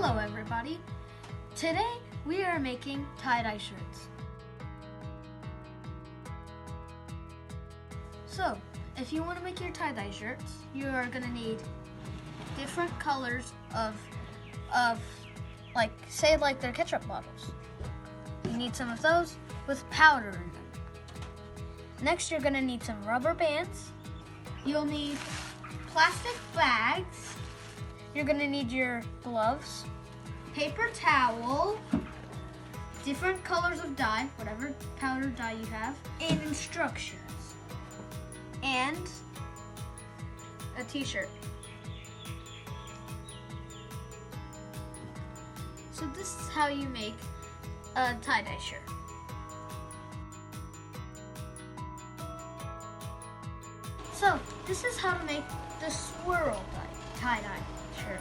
Hello everybody! Today we are making tie-dye shirts. So, if you want to make your tie-dye shirts, you are going to need different colors of like they're ketchup bottles. You need some of those with powder in them. Next you're going to need some rubber bands. You'll need plastic bags. You're going to need your gloves, paper towel, different colors of dye, whatever powder dye you have, and instructions, and a t-shirt. So this is how you make a tie-dye shirt. So this is how to make the swirl tie-dye shirt.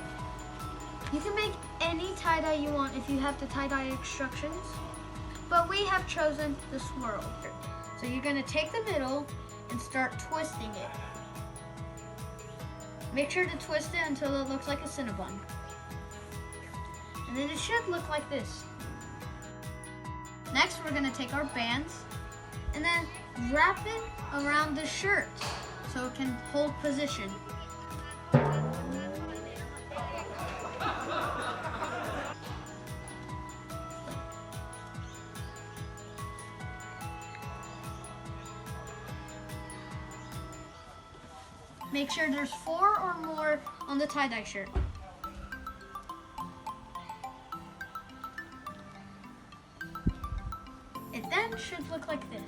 You can make any tie-dye you want if you have the tie-dye instructions, but we have chosen the swirl. So you're going to take the middle and start twisting it. Make sure to twist it until it looks like a Cinnabon. And then it should look like this. Next we're going to take our bands and then wrap it around the shirt so it can hold position. Make sure there's 4 or more on the tie-dye shirt. It then should look like this.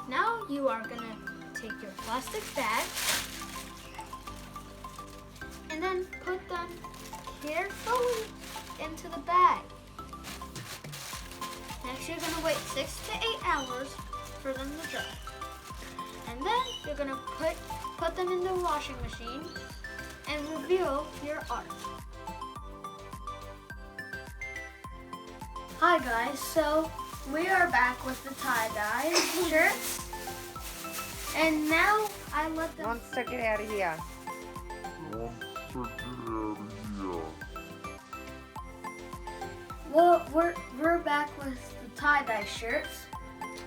Now you are going to take your plastic bag and then put them carefully into the bag. Next you're going to wait 6 to 8 hours for them to dry. And then you're going to put them in the washing machine and reveal your art. Hi guys, so we are back with the tie-dye shirts, and now I let them... Monster, get out of here. Well, we're back with the tie-dye shirts.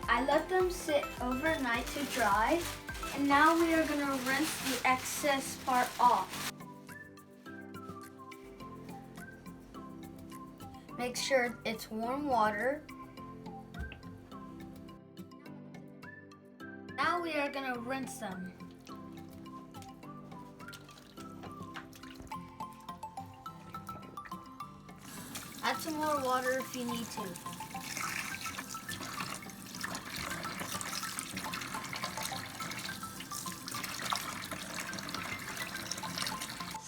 I let them sit overnight to dry, and now we are going to rinse the excess part off. Make sure it's warm water. Now we are going to rinse them. Add some more water if you need to.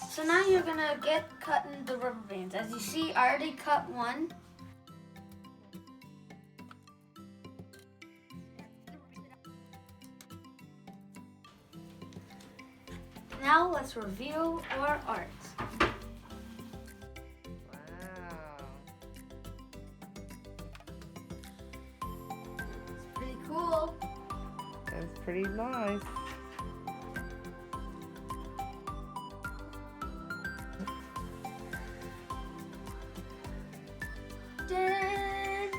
So now you're going to get cutting the rubber bands. As you see, I already cut one. Now let's reveal our art. Wow. It's pretty cool. That's pretty nice. Dun.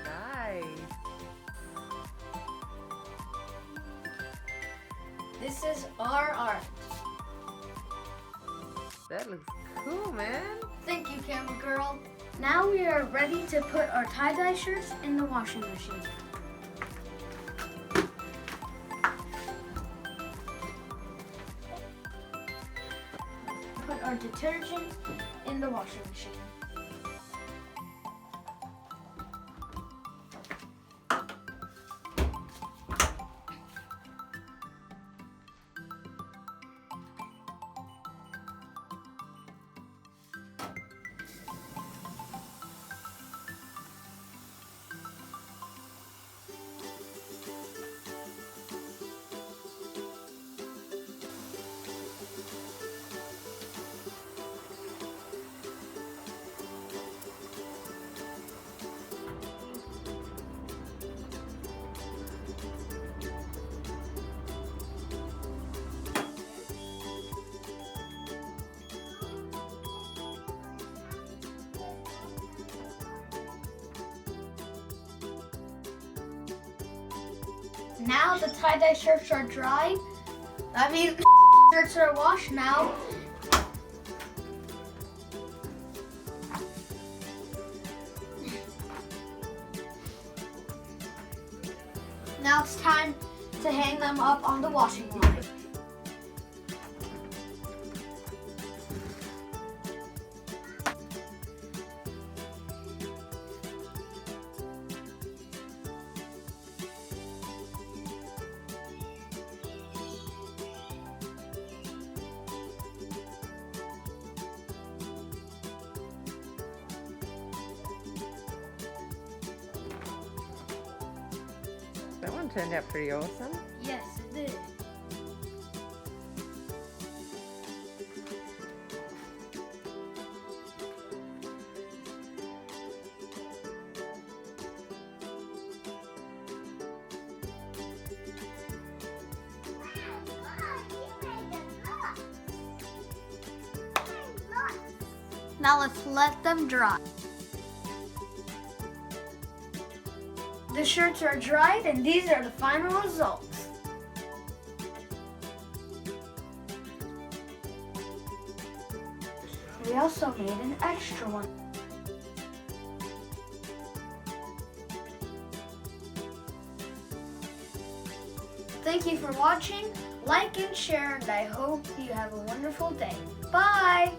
Nice. This is our art. That looks cool, man. Thank you, camera girl. Now we are ready to put our tie-dye shirts in the washing machine. put our detergent in the washing machine. Now the tie-dye shirts are dry. I mean, shirts are washed now. Now it's time to hang them up on the washing line. That one turned out pretty awesome. Yes, it did. Now let's let them dry. The shirts are dried and these are the final results. We also made an extra one. Thank you for watching. Like and share, and I hope you have a wonderful day. Bye!